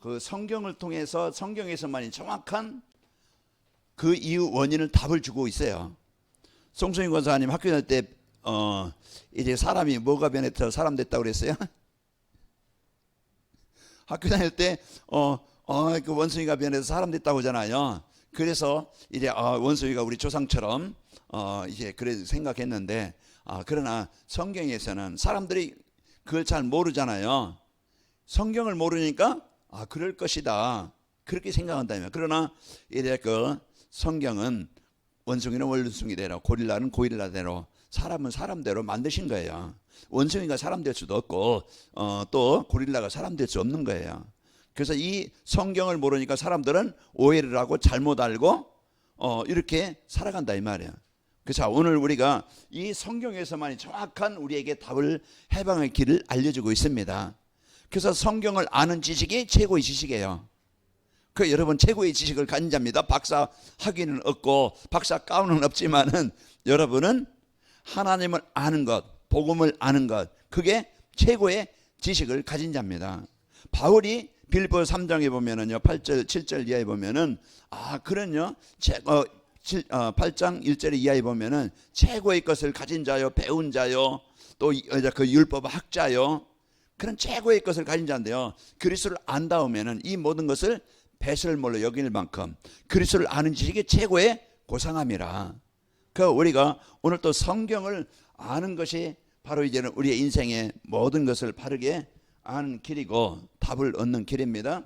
그 성경을 통해서 성경에서만이 정확한 그 이유 원인을 답을 주고 있어요. 송승희 권사님 학교 다닐 때 이제 사람이 뭐가 변해서 사람 됐다고 그랬어요? 학교 다닐 때 그 원숭이가 변해서 사람 됐다고 하잖아요. 그래서 이제 원숭이가 우리 조상처럼 이제 그래 생각했는데 그러나 성경에서는 사람들이 그걸 잘 모르잖아요. 성경을 모르니까 그럴 것이다 그렇게 생각한다면, 그러나 이제 그 성경은 원숭이는 원숭이대로, 고릴라는 고릴라대로, 사람은 사람대로 만드신 거예요. 원숭이가 사람 될 수도 없고 또 고릴라가 사람 될 수 없는 거예요. 그래서 이 성경을 모르니까 사람들은 오해를 하고 잘못 알고 이렇게 살아간다 이 말이에요. 그래서 오늘 우리가 이 성경에서만이 정확한 우리에게 답을, 해방의 길을 알려주고 있습니다. 그래서 성경을 아는 지식이 최고의 지식이에요. 그 여러분 최고의 지식을 가진 자입니다. 박사 학위는 없고 박사 가운은 없지만은 여러분은 하나님을 아는 것, 복음을 아는 것, 그게 최고의 지식을 가진 자입니다. 바울이 빌립보서 3장에 보면은요, 8절 7절 이하에 보면은 그런요 8장 1절 이하에 보면은 최고의 것을 가진 자요, 배운 자요, 또 그 율법 학자요, 그런 최고의 것을 가진 자인데요, 그리스도를 안 닿으면은 이 모든 것을 배설물로 여길 만큼 그리스도를 아는 지식이 최고의 고상함이라. 그 우리가 오늘 또 성경을 아는 것이 바로 이제는 우리의 인생의 모든 것을 바르게 아는 길이고 답을 얻는 길입니다.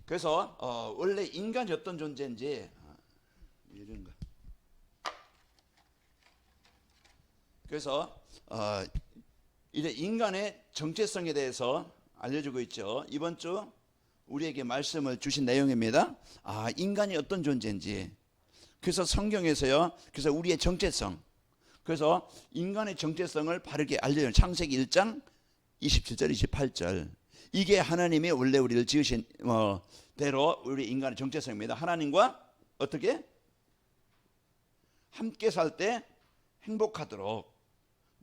그래서 원래 인간이 어떤 존재인지 이런 거. 그래서 이제 인간의 정체성에 대해서 알려주고 있죠. 이번 주 우리에게 말씀을 주신 내용입니다. 인간이 어떤 존재인지. 그래서 성경에서요, 그래서 우리의 정체성, 그래서 인간의 정체성을 바르게 알려요. 창세기 1장 27절 28절. 이게 하나님이 원래 우리를 지으신 대로 우리 인간의 정체성입니다. 하나님과 어떻게 함께 살 때 행복하도록,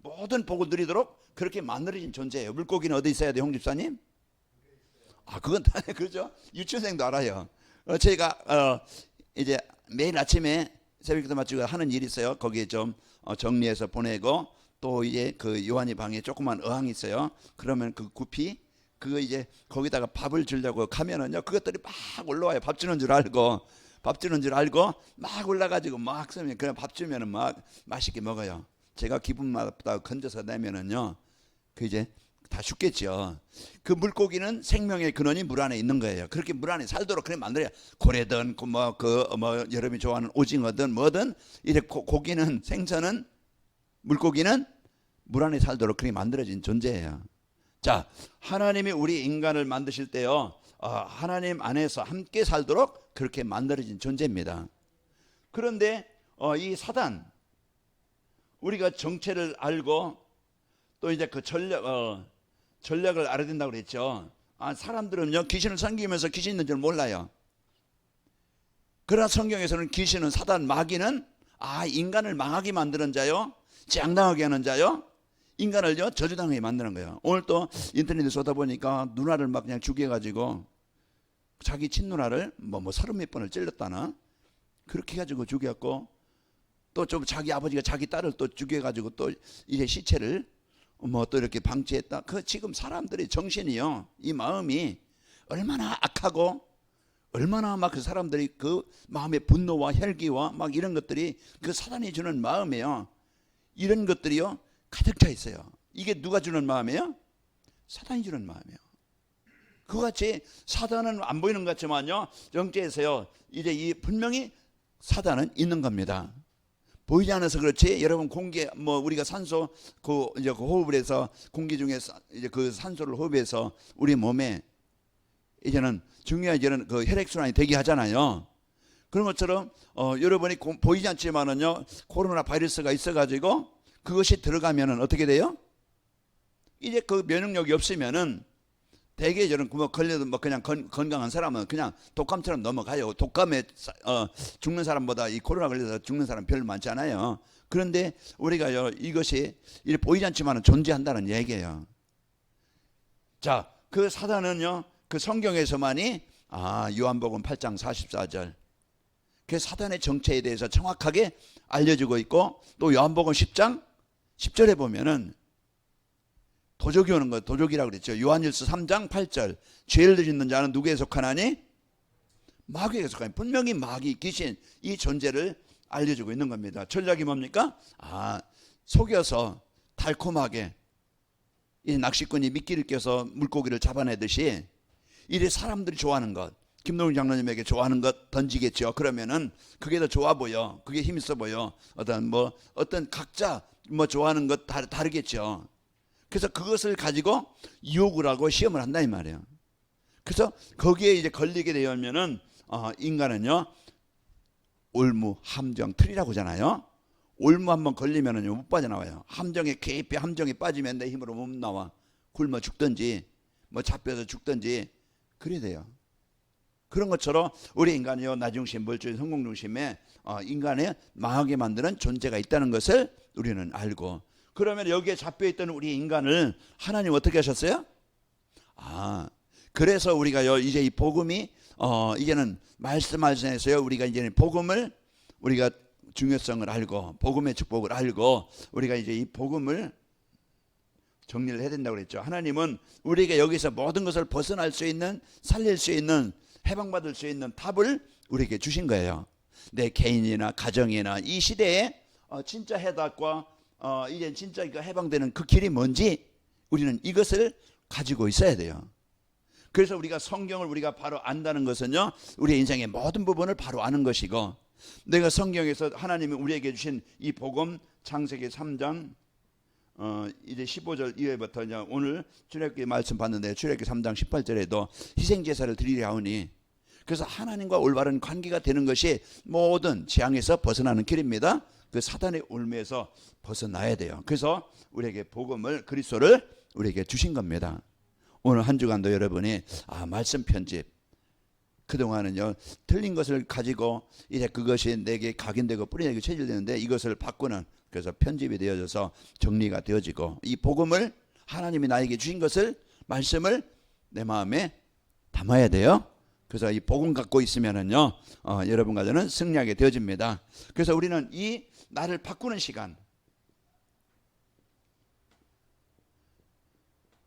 모든 복을 누리도록 그렇게 만들어진 존재예요. 물고기는 어디 있어야 돼요, 홍 집사님? 그건 다 그렇죠. 유치원생도 알아요. 저희가 이제 매일 아침에 새벽기도 마치고 하는 일이 있어요. 거기에 좀 정리해서 보내고, 또 이제 그 요한이 방에 조그만 어항이 있어요. 그러면 그 구피 그거 이제 거기다가 밥을 주려고 가면은요, 그것들이 막 올라와요. 밥 주는 줄 알고 막 올라가지고 막 쓰면 그냥 밥 주면은 막 맛있게 먹어요. 제가 기분마다 건져서 내면은요, 그 이제 다 죽겠죠. 그 물고기는 생명의 근원이 물 안에 있는 거예요. 그렇게 물 안에 살도록 그래 만들어야, 고래든 여러분이 좋아하는 오징어든 뭐든 이제 고기는, 생선은, 물고기는 물 안에 살도록 그렇게 만들어진 존재예요. 자, 하나님이 우리 인간을 만드실 때요, 하나님 안에서 함께 살도록 그렇게 만들어진 존재입니다. 그런데 이 사단, 우리가 정체를 알고 또 이제 그 전략을 알아야 된다고 그랬죠. 사람들은요, 귀신을 섬기면서 귀신 있는 줄 몰라요. 그러나 성경에서는 귀신은, 사단, 마귀는 인간을 망하게 만드는 자요, 재앙당하게 하는 자요, 인간을요 저주당하게 만드는 거예요. 오늘 또 인터넷에 쏟아 보니까 누나를 막 그냥 죽여가지고, 자기 친누나를 뭐 30몇 번을 찔렀다나 그렇게 해가지고 죽였고, 또 좀 자기 아버지가 자기 딸을 또 죽여가지고 또 이제 시체를 또 이렇게 방치했다. 지금 사람들의 정신이요, 이 마음이 얼마나 악하고, 얼마나 막 그 사람들이 그 마음의 분노와 혈기와 막 이런 것들이 그 사단이 주는 마음이에요. 이런 것들이요 가득 차 있어요. 이게 누가 주는 마음이에요? 사단이 주는 마음이에요. 그같이 사단은 안 보이는 것 같지만요, 정체에서요 이제 이 분명히 사단은 있는 겁니다. 보이지 않아서 그렇지, 여러분 공기 우리가 산소 이제 호흡을 해서 공기 중에서 이제 그 산소를 호흡해서 우리 몸에 이제는 중요한 이제는 그 혈액순환이 되게 하잖아요. 그런 것처럼 여러분이 보이지 않지만은요, 코로나 바이러스가 있어가지고 그것이 들어가면은 어떻게 돼요? 이제 그 면역력이 없으면은 대개 저는 뭐 걸려도 뭐 그냥 건강한 사람은 그냥 독감처럼 넘어가요. 독감에 죽는 사람보다 이 코로나 걸려서 죽는 사람 별로 많지 않아요. 그런데 우리가요, 이것이 이렇게 보이지 않지만 존재한다는 얘기예요. 자, 그 사단은요, 그 성경에서만이 요한복음 8장 44절 그 사단의 정체에 대해서 정확하게 알려주고 있고, 또 요한복음 10장 10절에 보면은 도적이 오는 것, 도적이라고 그랬죠. 요한일서 3장 8절 죄를 짓는 자는 누구에 속하나니? 마귀에 속하니. 분명히 마귀, 귀신 이 존재를 알려주고 있는 겁니다. 전략이 뭡니까? 속여서 달콤하게 이 낚시꾼이 미끼를 껴서 물고기를 잡아내듯이 이래 사람들이 좋아하는 것, 김동훈 장로님에게 좋아하는 것 던지겠죠. 그러면은 그게 더 좋아 보여, 그게 힘있어 보여. 어떤 각자 뭐 좋아하는 것 다르겠죠. 그래서 그것을 가지고 유혹을 하고 시험을 한다 이 말이에요. 그래서 거기에 이제 걸리게 되면은 인간은요, 올무, 함정, 틀이라고 하잖아요. 올무 한번 걸리면은요 못 빠져나와요. 함정에 깊이 함정에 빠지면 내 힘으로 못 나와. 굶어 죽든지 뭐 잡혀서 죽든지 그래야 돼요. 그런 것처럼 우리 인간이요, 나중심, 물질, 성공중심에 인간을 망하게 만드는 존재가 있다는 것을 우리는 알고, 그러면 여기에 잡혀있던 우리 인간을 하나님 어떻게 하셨어요? 그래서 우리가요, 이제 이 복음이 이제는 말씀하셔서요, 우리가 이제는 복음을, 우리가 중요성을 알고 복음의 축복을 알고 우리가 이제 이 복음을 정리를 해야 된다고 그랬죠. 하나님은 우리가 여기서 모든 것을 벗어날 수 있는, 살릴 수 있는, 해방받을 수 있는 답을 우리에게 주신 거예요. 내 개인이나 가정이나 이 시대에 진짜 해답과 이제 진짜 해방되는 그 길이 뭔지 우리는 이것을 가지고 있어야 돼요. 그래서 우리가 성경을 우리가 바로 안다는 것은요, 우리의 인생의 모든 부분을 바로 아는 것이고, 내가 성경에서 하나님이 우리에게 주신 이 복음, 창세기 3장 이제 15절 이후부터 이제 오늘 출애굽기 말씀 봤는데, 출애굽기 3장 18절에도 희생제사를 드리려 하오니, 그래서 하나님과 올바른 관계가 되는 것이 모든 재앙에서 벗어나는 길입니다. 그 사단의 올무에서 벗어나야 돼요. 그래서 우리에게 복음을, 그리스도를 우리에게 주신 겁니다. 오늘 한 주간도 여러분이 말씀 편집, 그동안은요 틀린 것을 가지고 이제 그것이 내게 각인되고 뿌리내게 체질되는데 이것을 바꾸는, 그래서 편집이 되어져서 정리가 되어지고, 이 복음을 하나님이 나에게 주신 것을, 말씀을 내 마음에 담아야 돼요. 그래서 이 복음 갖고 있으면은요 여러분과 저는 승리하게 되어집니다. 그래서 우리는 이 나를 바꾸는 시간,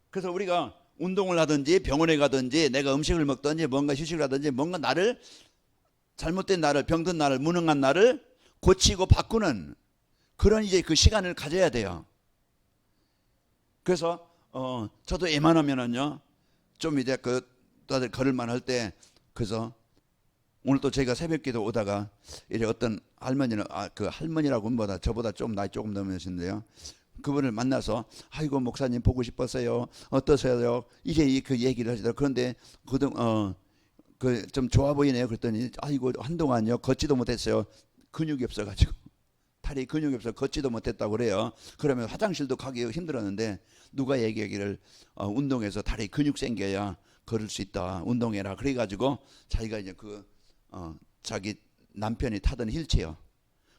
그래서 우리가 운동을 하든지 병원에 가든지 내가 음식을 먹든지 뭔가 휴식을 하든지 뭔가 나를, 잘못된 나를, 병든 나를, 무능한 나를 고치고 바꾸는 그런 이제 그 시간을 가져야 돼요. 그래서 저도 웬만하면은요 좀 이제 다들 걸을만 할 때, 그래서 오늘 또 제가 새벽기도 오다가 이제 어떤 할머니는 그 할머니라고 보다 저보다 좀 나이 조금 넘으신데요, 그분을 만나서 아이고 목사님 보고 싶었어요, 어떠세요? 이제 그 얘기를 하시더라고요. 그런데 그 좀 좋아 보이네요. 그랬더니 아이고 한동안요 걷지도 못했어요. 근육이 없어가지고, 다리 근육이 없어 걷지도 못했다고 그래요. 그러면 화장실도 가기 힘들었는데 누가 얘기하기를 운동해서 다리 근육 생겨야 걸을 수 있다, 운동해라. 그래가지고 자기가 이제 자기 남편이 타던 휠체어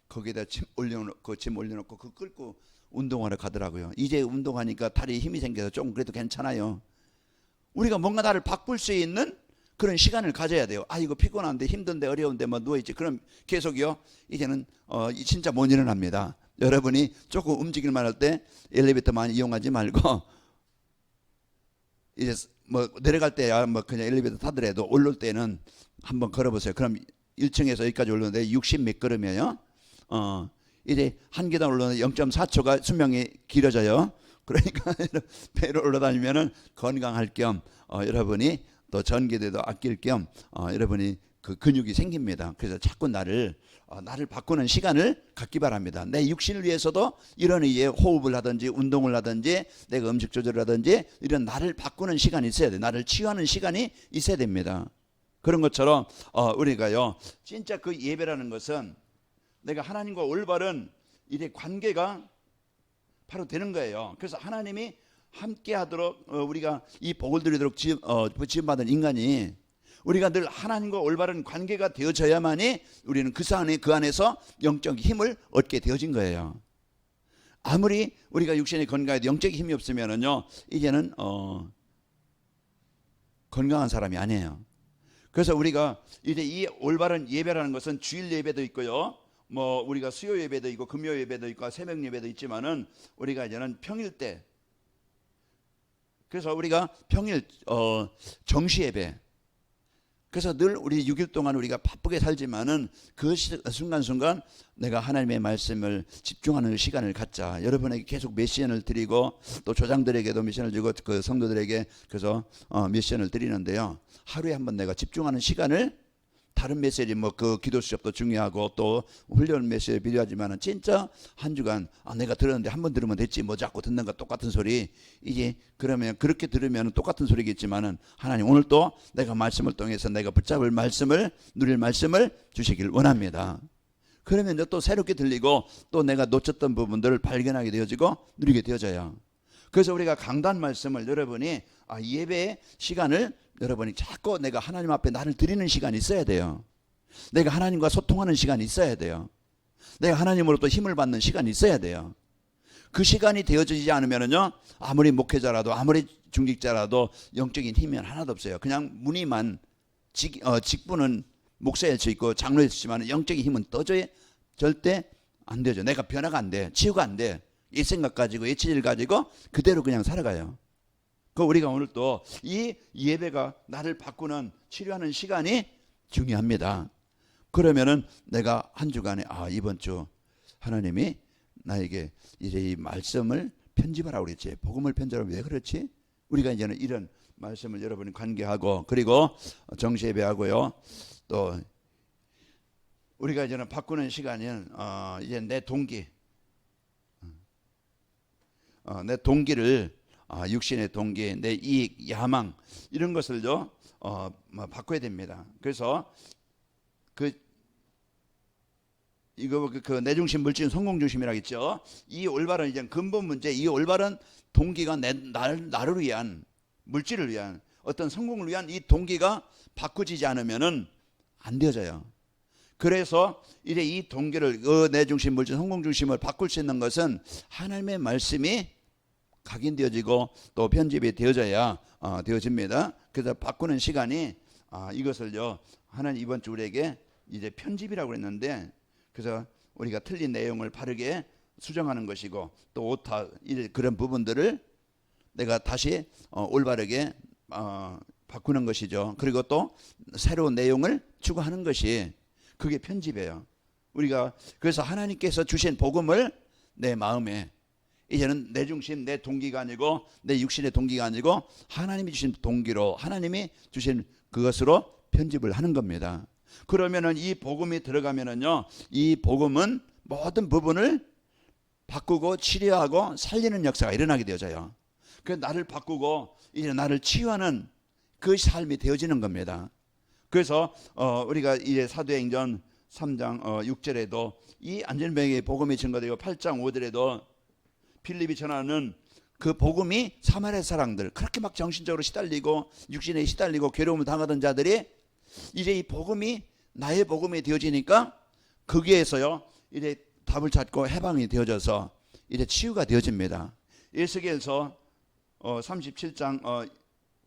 거기에다 짐 올려놓고 그 끌고 운동하러 가더라고요. 이제 운동하니까 다리에 힘이 생겨서 조금 그래도 괜찮아요. 우리가 뭔가 나를 바꿀 수 있는 그런 시간을 가져야 돼요. 이거 피곤한데 힘든데 어려운데 뭐 누워있지. 그럼 계속요 이제는 진짜 못 일어납니다. 여러분이 조금 움직일만 할 때 엘리베이터 많이 이용하지 말고, 이제 뭐 내려갈 때야 뭐 그냥 엘리베이터 타더라도 올라올 때는 한번 걸어보세요. 그럼 1층에서 여기까지 올라오는데 60 몇 걸음이에요. 이제 한 계단 올라오는 0.4초가 수명이 길어져요. 그러니까 배로 올라다니면은 건강할 겸 여러분이 또 전기대도 아낄 겸 여러분이 그 근육이 생깁니다. 그래서 자꾸 나를 바꾸는 시간을 갖기 바랍니다. 내 육신을 위해서도 이런 의미의 호흡을 하든지 운동을 하든지 내가 음식 조절을 하든지 이런 나를 바꾸는 시간이 있어야 돼. 나를 치유하는 시간이 있어야 됩니다. 그런 것처럼 우리가요 진짜 그 예배라는 것은 내가 하나님과 올바른 이래 관계가 바로 되는 거예요. 그래서 하나님이 함께하도록 우리가 이 복을 드리도록 지음받은 인간이 우리가 늘 하나님과 올바른 관계가 되어져야만이 우리는 그 안에서 영적 힘을 얻게 되어진 거예요. 아무리 우리가 육신의 건강에도 영적인 힘이 없으면은요, 이제는 건강한 사람이 아니에요. 그래서 우리가 이제 이 올바른 예배라는 것은 주일 예배도 있고요, 뭐 우리가 수요 예배도 있고 금요 예배도 있고 새벽 예배도 있지만은 우리가 이제는 평일 때, 그래서 우리가 평일 정시 예배, 그래서 늘 우리 6일 동안 우리가 바쁘게 살지만은 그 순간순간 내가 하나님의 말씀을 집중하는 시간을 갖자. 여러분에게 계속 미션을 드리고 또 조장들에게도 미션을 주고 그 성도들에게 그래서 미션을 드리는데요. 하루에 한 번 내가 집중하는 시간을, 다른 메시지 뭐 그 기도 수업도 중요하고 또 훈련 메시지 필요하지만은 진짜 한 주간 내가 들었는데 한 번 들으면 됐지 뭐 자꾸 듣는 거 똑같은 소리, 이제 그러면 그렇게 들으면 똑같은 소리겠지만은 하나님 오늘 또 내가 말씀을 통해서 내가 붙잡을 말씀을, 누릴 말씀을 주시길 원합니다. 그러면 이제 또 새롭게 들리고 또 내가 놓쳤던 부분들을 발견하게 되어지고 누리게 되어져요. 그래서 우리가 강단 말씀을 여러분이 예배 시간을 여러분이 자꾸 내가 하나님 앞에 나를 드리는 시간이 있어야 돼요. 내가 하나님과 소통하는 시간이 있어야 돼요. 내가 하나님으로부터 힘을 받는 시간이 있어야 돼요. 그 시간이 되어지지 않으면요, 아무리 목회자라도 아무리 중직자라도 영적인 힘이 하나도 없어요. 그냥 무늬만 직분은 목사일 수 있고 장로일 수 있지만 영적인 힘은 도저히 절대 안 되죠. 내가 변화가 안 돼, 치유가 안 돼. 옛 생각 가지고 옛 체질 가지고 그대로 그냥 살아가요. 그 우리가 오늘 또 이 예배가 나를 바꾸는 치료하는 시간이 중요합니다. 그러면은 내가 한 주간에 이번 주 하나님이 나에게 이제 이 말씀을 편집하라고 그랬지, 복음을 편집하라고, 왜 그렇지? 우리가 이제는 이런 말씀을 여러분이 관계하고 그리고 정시 예배하고요, 또 우리가 이제는 바꾸는 시간은 이제 내 동기를 육신의 동기, 내 이익, 야망 이런 것을요 바꿔야 됩니다. 그래서 그 내중심 물질 성공 중심이라고 했죠. 이 올바른 이제 근본 문제, 이 올바른 동기가 나를 위한, 물질을 위한 어떤 성공을 위한 이 동기가 바꾸지지 않으면은 안 되어져요. 그래서 이제 이 동기를 내중심 물질 성공 중심을 바꿀 수 있는 것은 하나님의 말씀이 각인되어지고 또 편집이 되어져야 되어집니다. 그래서 바꾸는 시간이 이것을요, 하나님 이번 주 우리에게 이제 편집이라고 했는데, 그래서 우리가 틀린 내용을 바르게 수정하는 것이고 또 오타 그런 부분들을 내가 다시 올바르게 바꾸는 것이죠. 그리고 또 새로운 내용을 추가하는 것이 그게 편집이에요. 우리가 그래서 하나님께서 주신 복음을 내 마음에, 이제는 내 중심, 내 동기가 아니고 내 육신의 동기가 아니고 하나님이 주신 동기로, 하나님이 주신 그것으로 편집을 하는 겁니다. 그러면은 이 복음이 들어가면은요, 이 복음은 모든 부분을 바꾸고 치료하고 살리는 역사가 일어나게 되어져요. 그래서 나를 바꾸고 이제 나를 치유하는 그 삶이 되어지는 겁니다. 그래서 우리가 이제 사도행전 3장 6절에도 이 안전병의 복음이 증거되고 8장 5절에도 필립이 전하는 그 복음이 사마리아 사람들, 그렇게 막 정신적으로 시달리고 육신에 시달리고 괴로움을 당하던 자들이 이제 이 복음이 나의 복음이 되어지니까 거기에서요 이제 답을 찾고 해방이 되어져서 이제 치유가 되어집니다. 에스겔서 37장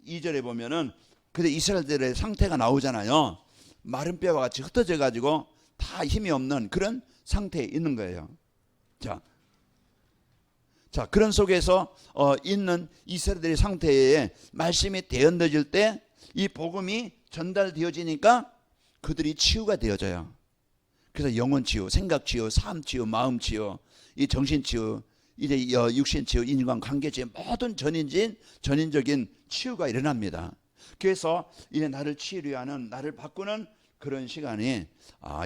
2절에 보면은 그때 이스라엘들의 상태가 나오잖아요. 마른 뼈와 같이 흩어져 가지고 다 힘이 없는 그런 상태에 있는 거예요. 자, 그런 속에서 있는 이스라엘들의 상태에 말씀이 대언되어질 때 이 복음이 전달되어지니까 그들이 치유가 되어져요. 그래서 영혼 치유, 생각 치유, 삶 치유, 마음 치유, 이 정신 치유, 이제 육신 치유, 인간 관계 치유, 모든 전인적인 치유가 일어납니다. 그래서 이제 나를 치유하는, 나를 바꾸는 그런 시간이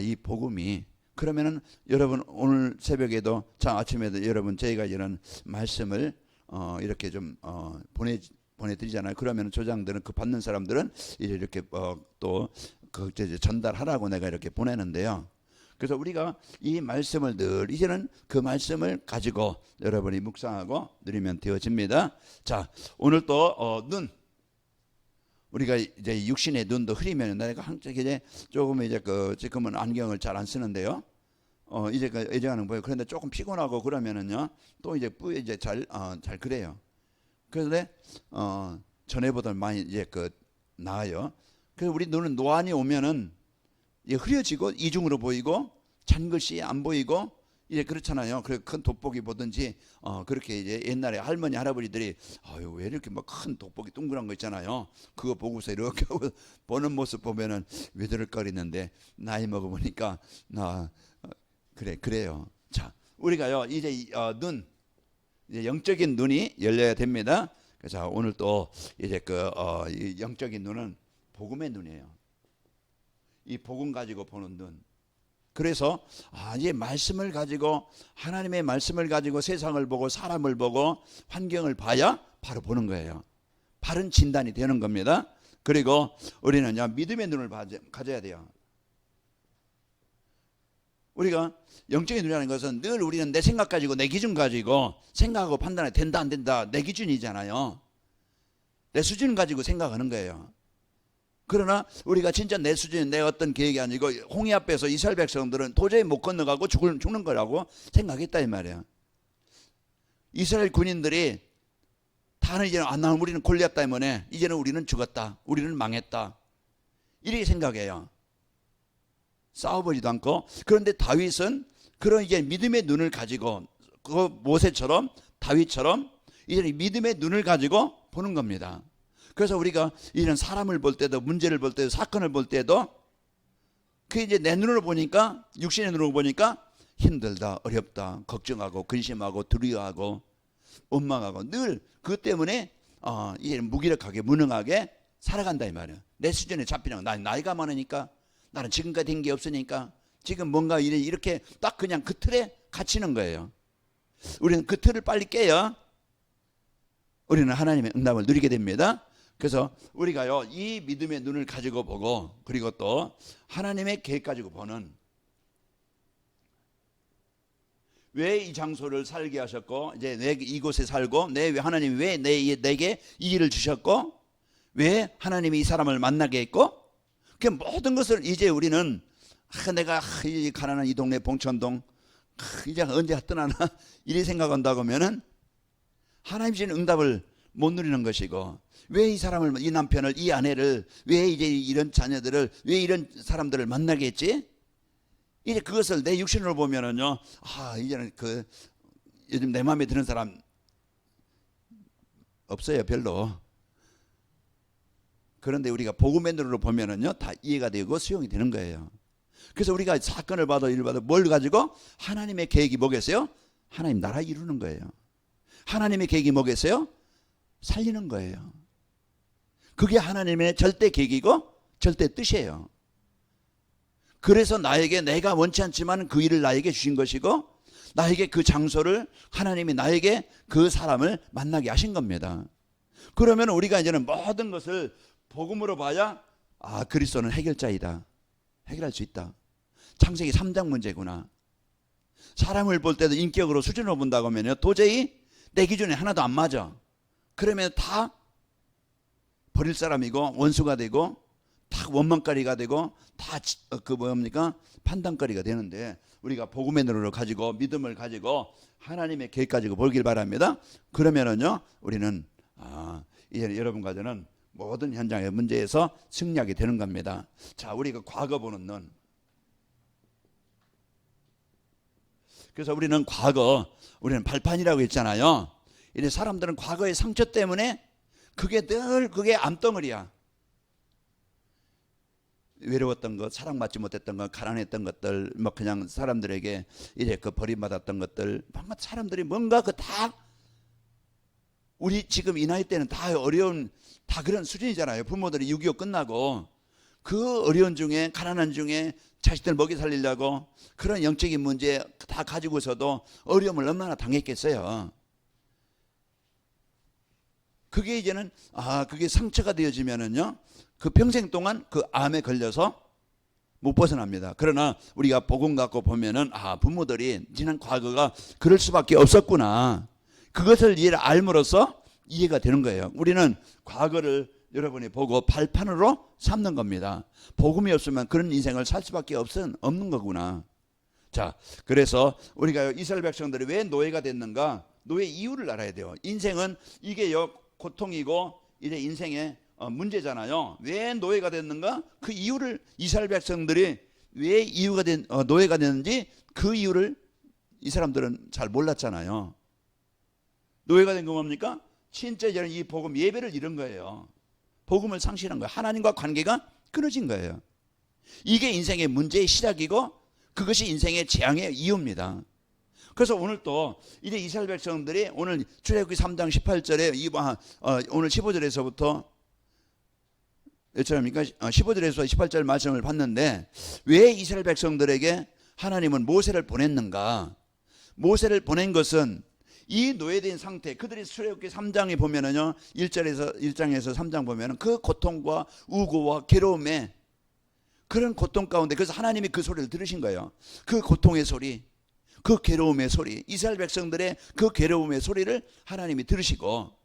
이 복음이, 그러면은 여러분 오늘 새벽에도 아침에도 여러분 저희가 이런 말씀을 이렇게 좀 보내드리잖아요. 그러면 조장들은 그 받는 사람들은 이제 이렇게 또 전달하라고 내가 이렇게 보내는데요. 그래서 우리가 이 말씀을 늘 이제는 그 말씀을 가지고 여러분이 묵상하고 누리면 되어집니다. 자, 오늘 또 눈, 우리가 이제 육신의 눈도 흐리면 내가 한쪽 이제 조금 이제 지금은 안경을 잘 안 쓰는데요. 이제 예전에는 보여. 그런데 조금 피곤하고 그러면은요 또 이제 이제 잘 그래요. 그래서 전에보다 많이 이제 나아요. 그래서 우리 눈은 노안이 오면은 이제 흐려지고 이중으로 보이고 찬 글씨 안 보이고 이제 그렇잖아요. 그래 큰 돋보기 보든지 그렇게 이제 옛날에 할머니 할아버지들이 아유 왜 이렇게 막 큰 돋보기 동그란 거 있잖아요. 그거 보고서 이렇게 하고 보는 모습 보면은 왜 저럴까 그랬는데 나이 먹어보니까 그래요. 자, 우리가요 이제 눈 이제 영적인 눈이 열려야 됩니다. 그래서 오늘 또 이제 이 영적인 눈은 복음의 눈이에요. 이 복음 가지고 보는 눈. 그래서 이제 말씀을 가지고 하나님의 말씀을 가지고 세상을 보고 사람을 보고 환경을 봐야 바로 보는 거예요. 바른 진단이 되는 겁니다. 그리고 우리는요 믿음의 눈을 가져야 돼요. 우리가 영적인 눈이라는 것은 늘 우리는 내 생각 가지고 내 기준 가지고 생각하고 판단이 된다 안 된다 내 기준이잖아요. 내 수준 가지고 생각하는 거예요. 그러나 우리가 진짜 내 수준 내 어떤 계획이 아니고 홍해 앞에서 이스라엘 백성들은 도저히 못 건너가고 죽는 거라고 생각했다 이 말이야. 이스라엘 군인들이 다는 이제는 우리는 골리앗 때문에 이제는 우리는 죽었다 우리는 망했다 이렇게 생각해요. 싸워보지도 않고. 그런데 다윗은 그런 이제 믿음의 눈을 가지고 그 모세처럼 다윗처럼 이제 믿음의 눈을 가지고 보는 겁니다. 그래서 우리가 이런 사람을 볼 때도 문제를 볼 때도 사건을 볼 때도 그 이제 내 눈으로 보니까 육신의 눈으로 보니까 힘들다 어렵다 걱정하고 근심하고 두려워하고 원망하고 늘 그것 때문에 이제 무기력하게 무능하게 살아간다 이 말이야. 내 수준에 잡히는 거. 나이가 많으니까 나는 지금까지 된 게 없으니까 지금 뭔가 이렇게 딱 그냥 그 틀에 갇히는 거예요. 우리는 그 틀을 빨리 깨야 우리는 하나님의 응답을 누리게 됩니다. 그래서 우리가요 이 믿음의 눈을 가지고 보고 그리고 또 하나님의 계획 가지고 보는 왜 이 장소를 살게 하셨고 이제 내 이곳에 살고 하나님이 왜 내게 이 일을 주셨고 왜 하나님이 이 사람을 만나게 했고 그 모든 것을 이제 우리는 내가 이 가난한 이 동네 봉천동 이제 언제 떠나나 이렇게 생각한다고 하면은 하나님 주시는 응답을 못 누리는 것이고 왜 이 사람을 이 남편을 이 아내를 왜 이제 이런 자녀들을 왜 이런 사람들을 만나게 했지? 이제 그것을 내 육신으로 보면은요 이제는 요즘 내 마음에 드는 사람 없어요 별로. 그런데 우리가 복음의 눈으로 보면은요 다 이해가 되고 수용이 되는 거예요. 그래서 우리가 사건을 봐도 일을 봐도 뭘 가지고 하나님의 계획이 뭐겠어요? 하나님 나라 이루는 거예요. 하나님의 계획이 뭐겠어요? 살리는 거예요. 그게 하나님의 절대 계획이고 절대 뜻이에요. 그래서 나에게 내가 원치 않지만 그 일을 나에게 주신 것이고 나에게 그 장소를 하나님이 나에게 그 사람을 만나게 하신 겁니다. 그러면 우리가 이제는 모든 것을 복음으로 봐야 그리스도는 해결자이다. 해결할 수 있다. 창세기 3장 문제구나. 사람을 볼 때도 인격으로 수준으로 본다고 하면요 도저히 내 기준에 하나도 안 맞아. 그러면 다 버릴 사람이고 원수가 되고 다 원망거리가 되고 다 판단거리가 되는데 우리가 복음의 눈으로 가지고 믿음을 가지고 하나님의 계획 가지고 보길 바랍니다. 그러면은요 우리는 이제 여러분과 저는 모든 현장의 문제에서 승리하게 되는 겁니다. 자, 우리가 과거 보는 눈. 그래서 우리는 우리는 발판이라고 했잖아요. 이제 사람들은 과거의 상처 때문에 그게 암덩어리야. 외로웠던 것, 사랑받지 못했던 것, 가난했던 것들, 그냥 사람들에게 이제 버림받았던 것들, 뭔가 사람들이 뭔가 다 우리 지금 이 나이 때는 다 어려운 다 그런 수준이잖아요. 부모들이 6.25 끝나고 그 어려운 중에 가난한 중에 자식들 먹이 살리려고 그런 영적인 문제 다 가지고서도 어려움을 얼마나 당했겠어요. 그게 이제는 그게 상처가 되어지면은요 그 평생 동안 그 암에 걸려서 못 벗어납니다. 그러나 우리가 복음 갖고 보면은 부모들이 지난 과거가 그럴 수밖에 없었구나. 그것을 알므로써 이해가 되는 거예요. 우리는 과거를 여러분이 보고 발판으로 삼는 겁니다. 복음이 없으면 그런 인생을 살 수밖에 없는 거구나. 자, 그래서 우리가 이스라엘 백성들이 왜 노예가 됐는가? 노예 이유를 알아야 돼요. 인생은 이게 고통이고 이제 인생의 문제잖아요. 왜 노예가 됐는가? 그 이유를 이스라엘 백성들이 왜 노예가 됐는지 그 이유를 이 사람들은 잘 몰랐잖아요. 노예가 된 건 뭡니까? 진짜 이 복음 예배를 잃은 거예요. 복음을 상실한 거예요. 하나님과 관계가 끊어진 거예요. 이게 인생의 문제의 시작이고 그것이 인생의 재앙의 이유입니다. 그래서 오늘 또 이제 이스라엘 백성들이 오늘 출애굽기 3장 18절에 오늘 15절에서부터 몇 절입니까? 15절에서 18절 말씀을 봤는데 왜 이스라엘 백성들에게 하나님은 모세를 보냈는가? 모세를 보낸 것은 이 노예된 상태, 그들이 출애굽기 3장에 보면은요, 1장에서 3장 보면은 그 고통과 우고와 괴로움에 그런 고통 가운데, 그래서 하나님이 그 소리를 들으신 거예요. 그 고통의 소리, 그 괴로움의 소리, 이스라엘 백성들의 그 괴로움의 소리를 하나님이 들으시고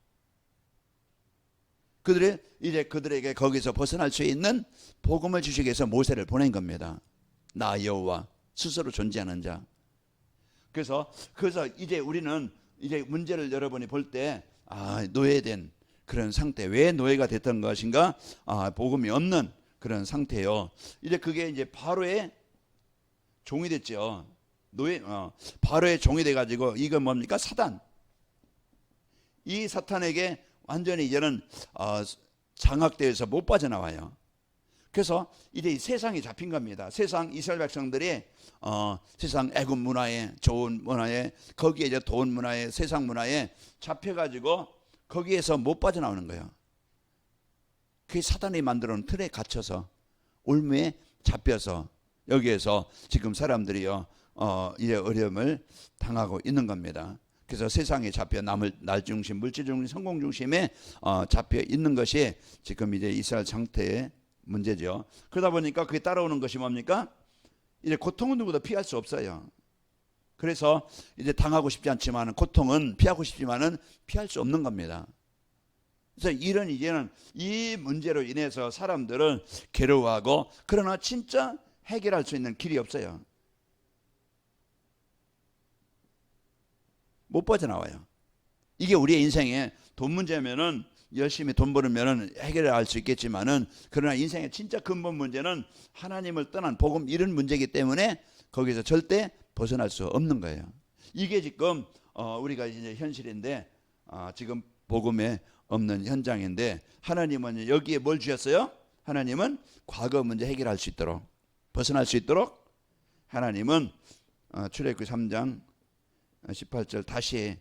그들에게 거기서 벗어날 수 있는 복음을 주시기 위해서 모세를 보낸 겁니다. 나 여호와 스스로 존재하는 자. 그래서 이제 우리는 이제 문제를 여러분이 볼 때 노예된 그런 상태, 왜 노예가 됐던 것인가? 복음이 없는 그런 상태요. 이제 그게 이제 바로의 종이 됐죠. 바로의 종이 돼가지고 이건 뭡니까? 사단. 이 사탄에게 완전히 이제는 장악되어서 못 빠져나와요. 그래서 이제 세상이 잡힌 겁니다. 세상 이스라엘 백성들이 세상 애굽 문화에, 좋은 문화에, 거기에 이제 돈 문화에, 세상 문화에 잡혀가지고 거기에서 못 빠져나오는 거예요. 그게 사단이 만들어놓은 틀에 갇혀서 올무에 잡혀서 여기에서 지금 사람들이요 이제 어려움을 당하고 있는 겁니다. 그래서 세상에 잡혀 날 중심, 물질 중심, 성공 중심에 잡혀 있는 것이 지금 이제 이스라엘 상태의 문제죠. 그러다 보니까 그게 따라오는 것이 뭡니까? 이제 고통은 누구도 피할 수 없어요. 그래서 이제 당하고 싶지 않지만 고통은 피하고 싶지만은 피할 수 없는 겁니다. 그래서 이제는 이 문제로 인해서 사람들은 괴로워하고 그러나 진짜 해결할 수 있는 길이 없어요. 못 빠져나와요. 이게 우리의 인생의 돈 문제면은 열심히 돈 벌으면 해결할 수 있겠지만은 그러나 인생의 진짜 근본 문제는 하나님을 떠난 복음 이런 문제이기 때문에 거기서 절대 벗어날 수 없는 거예요. 이게 지금 우리가 이제 현실인데 지금 복음에 없는 현장인데 하나님은 여기에 뭘 주셨어요? 하나님은 과거 문제 해결할 수 있도록 벗어날 수 있도록 하나님은 출애굽기 3장 18절 다시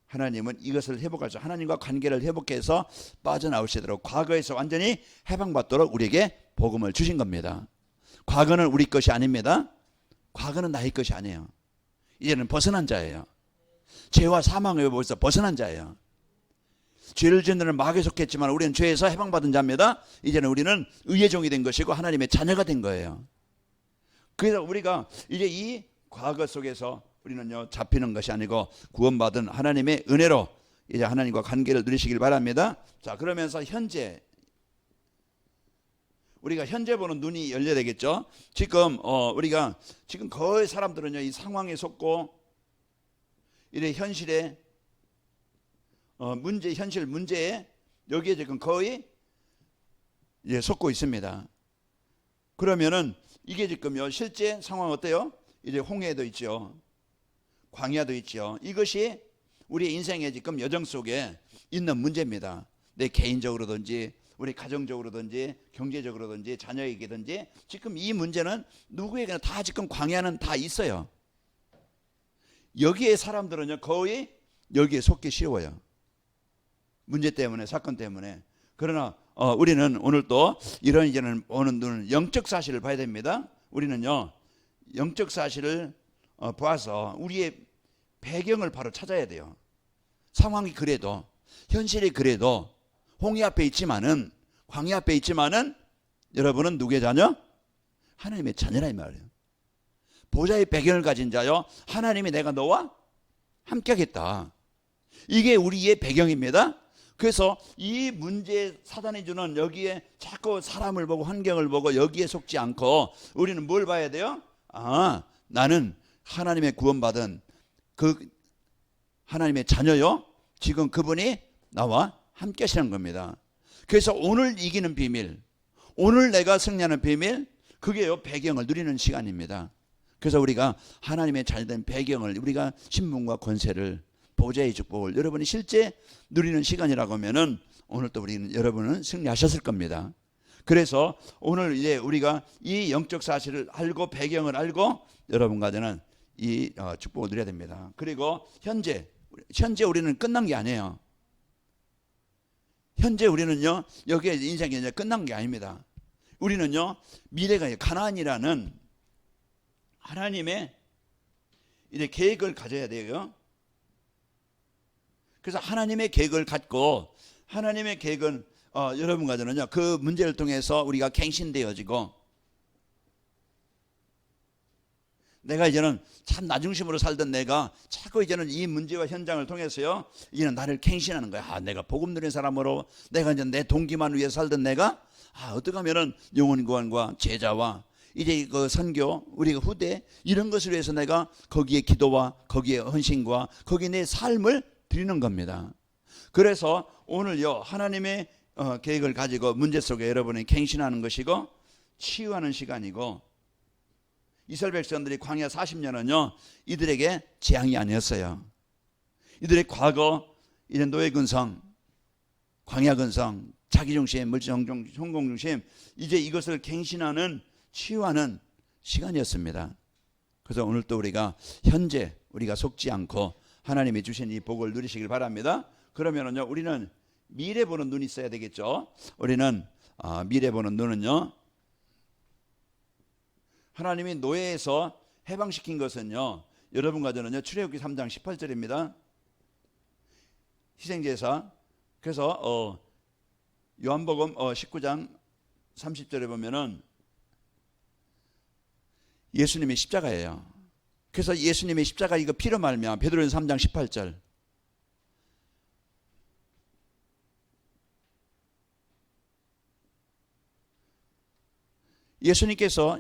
하나님은 이것을 회복하셔서 하나님과 관계를 회복해서 빠져나올 수 있도록 과거에서 완전히 해방받도록 우리에게 복음을 주신 겁니다. 과거는 우리 것이 아닙니다. 과거는 나의 것이 아니에요. 이제는 벗어난 자예요. 죄와 사망의 법에서 벗어난 자예요. 죄를 지은 자는 마귀에 속했지만 우리는 죄에서 해방받은 자입니다. 이제는 우리는 의의 종이 된 것이고 하나님의 자녀가 된 거예요. 그래서 우리가 이제 이 과거 속에서 우리는요 잡히는 것이 아니고 구원받은 하나님의 은혜로 이제 하나님과 관계를 누리시길 바랍니다. 자, 그러면서 우리가 현재 보는 눈이 열려야 되겠죠. 지금 우리가 지금 거의 사람들은요 이 상황에 속고 이래 현실에 현실 문제에 여기에 지금 거의 이제 속고 있습니다. 그러면은 이게 지금요 실제 상황 어때요? 이제 홍해도 있죠. 광야도 있죠. 이것이 우리 인생의 지금 여정 속에 있는 문제입니다. 내 개인적으로든지 우리 가정적으로든지 경제적으로든지 자녀에게든지 지금 이 문제는 누구에게나 다 지금 광야는 다 있어요. 여기에 사람들은요 거의 여기에 속기 쉬워요. 문제 때문에, 사건 때문에. 그러나 우리는 오늘 또 이런 이제는 오는 눈은 영적 사실을 봐야 됩니다. 우리는요 영적 사실을 봐서 우리의 배경을 바로 찾아야 돼요. 상황이 그래도, 현실이 그래도 홍해 앞에 있지만은, 광야 앞에 있지만은 여러분은 누구의 자녀? 하나님의 자녀라 이 말이에요. 보좌의 배경을 가진 자요, 하나님이 내가 너와 함께 하겠다. 이게 우리의 배경입니다. 그래서 이 문제, 사단이 주는 여기에 자꾸 사람을 보고 환경을 보고 여기에 속지 않고 우리는 뭘 봐야 돼요? 나는 하나님의 구원받은 그 하나님의 자녀요, 지금 그분이 나와 함께 하시는 겁니다. 그래서 오늘 이기는 비밀, 오늘 내가 승리하는 비밀, 그게요 배경을 누리는 시간입니다. 그래서 우리가 하나님의 잘된 배경을, 우리가 신분과 권세를, 보좌의 축복을 여러분이 실제 누리는 시간이라고 하면은 오늘 또 우리는, 여러분은 승리하셨을 겁니다. 그래서 오늘 이제 우리가 이 영적 사실을 알고 배경을 알고 여러분과 저는 이 축복을 누려야 됩니다. 그리고 현재 우리는 끝난 게 아니에요. 현재 우리는요, 여기에 인생이 이제 끝난 게 아닙니다. 우리는요, 미래가 가나안이라는 하나님의 이제 계획을 가져야 돼요. 그래서 하나님의 계획을 갖고, 하나님의 계획은 여러분과 저는요, 그 문제를 통해서 우리가 갱신되어지고, 내가 이제는 참 나중심으로 살던 내가 자꾸 이제는 이 문제와 현장을 통해서요, 이제는 나를 갱신하는 거야. 내가 복음 누린 사람으로, 내가 이제 내 동기만 위해 살던 내가 어떻게 하면은 영혼 구원과 제자와 이제 그 선교, 우리가 후대, 이런 것을 위해서 내가 거기에 기도와 거기에 헌신과 거기에 내 삶을 드리는 겁니다. 그래서 오늘요, 하나님의 계획을 가지고 문제 속에 여러분이 갱신하는 것이고 치유하는 시간이고, 이스라엘 백성들이 광야 40년은요 이들에게 재앙이 아니었어요. 이들의 과거, 이런 노예 근성, 광야 근성, 자기중심, 물질성공 중심, 이제 이것을 갱신하는, 치유하는 시간이었습니다. 그래서 오늘 또 우리가 현재 우리가 속지 않고 하나님이 주신 이 복을 누리시길 바랍니다. 그러면은요, 우리는 미래 보는 눈이 있어야 되겠죠. 우리는 미래 보는 눈은요, 하나님이 노예에서 해방시킨 것은요, 여러분과 저는요, 출애굽기 3장 18절입니다. 희생제사. 그래서 요한복음 19장 30절에 보면은 예수님의 십자가예요. 그래서 예수님의 십자가 이거 피로 말미암아, 베드로전서 3장 18절, 예수님께서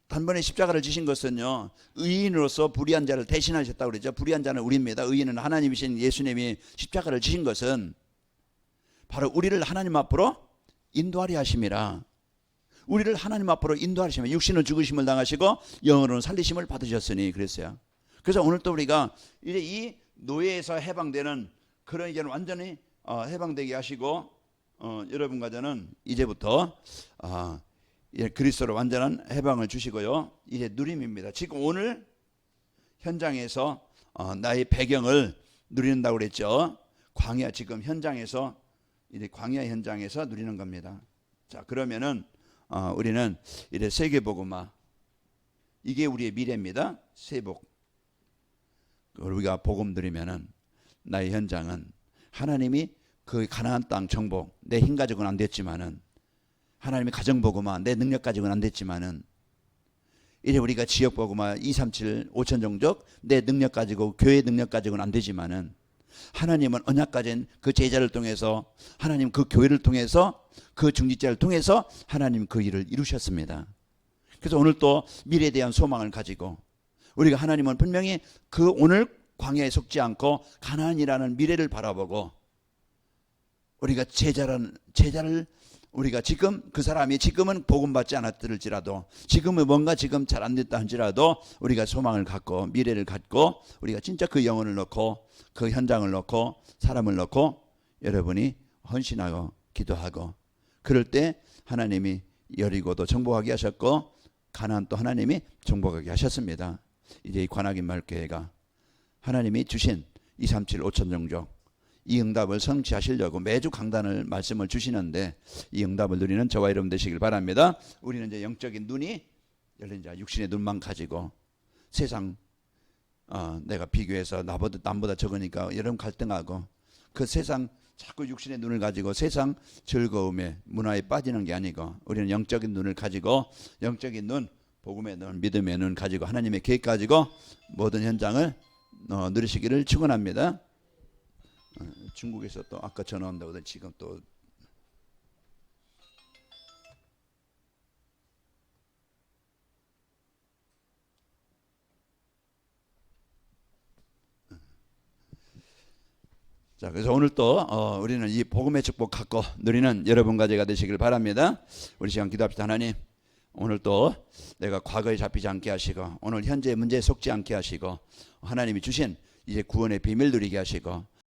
단번에 십자가를 지신 것은요, 의인으로서 불의한 자를 대신하셨다고 그러죠. 불의한 자는 우리입니다. 의인은 하나님이신 예수님이 십자가를 지신 것은 바로 우리를 하나님 앞으로 인도하려 하심이라. 우리를 하나님 앞으로 인도하시면, 육신은 죽으심을 당하시고 영으로는 살리심을 받으셨으니 그랬어요. 그래서 오늘 또 우리가 이제 이 노예에서 해방되는 그런, 이제는 완전히 해방되게 하시고 여러분과 저는 이제부터 그리스도로 완전한 해방을 주시고요, 이제 누림입니다. 지금 오늘 현장에서 나의 배경을 누린다고 그랬죠. 광야, 지금 현장에서, 이제 광야 현장에서 누리는 겁니다. 자, 그러면은 우리는 이제 세계복음화, 이게 우리의 미래입니다. 세복. 우리가 복음 드리면은 나의 현장은 하나님이 그 가나안 땅 정복, 내 힘 가지고는 안 됐지만은, 하나님의 가정복음화, 내 능력 가지고는 안 됐지만은, 이제 우리가 지역복음화 237 5천 종족, 내 능력 가지고, 교회 능력 가지고는 안 되지만은, 하나님은 언약 가진 그 제자를 통해서, 하나님 그 교회를 통해서, 그 중직자를 통해서 하나님 그 일을 이루셨습니다. 그래서 오늘 또 미래에 대한 소망을 가지고, 우리가 하나님은 분명히 그 오늘 광야에 속지 않고 가나안이라는 미래를 바라보고, 우리가 제자를 우리가 지금, 그 사람이 지금은 복음 받지 않았을지라도, 지금은 뭔가 지금 잘 안 됐다 할지라도 우리가 소망을 갖고 미래를 갖고, 우리가 진짜 그 영혼을 넣고 그 현장을 넣고 사람을 넣고 여러분이 헌신하고 기도하고, 그럴 때 하나님이 여리고도 정복하게 하셨고 가나안 또 하나님이 정복하게 하셨습니다. 이제 이 관악인 마을교회가 하나님이 주신 237 5천 종족, 이 응답을 성취하시려고 매주 강단을 말씀을 주시는데, 이 응답을 누리는 저와 여러분 되시길 바랍니다. 우리는 이제 영적인 눈이 열린 자, 육신의 눈만 가지고 세상 내가 비교해서 남보다 적으니까 여러분 갈등하고, 그 세상 자꾸 육신의 눈을 가지고 세상 즐거움에 문화에 빠지는 게 아니고 우리는 영적인 눈을 가지고 영적인 눈, 복음의 눈, 믿음의 눈 가지고 하나님의 계획 가지고 모든 현장을 누리시기를 축원합니다. 중국에서 또 아까 전화 온다고 하더니 지금 또 자, 그래서 오늘 또 우리는 이 복음의 축복 갖고 누리는 여러분과 제가 되시길 바랍니다. 우리 시간 기도합시다. 하나님, 오늘 또 내가 과거에 잡히지 않게 하시고 오늘 현재 문제에 속지 않게 하시고 하나님이 주신 이제 구원의 비밀 누리게 하시고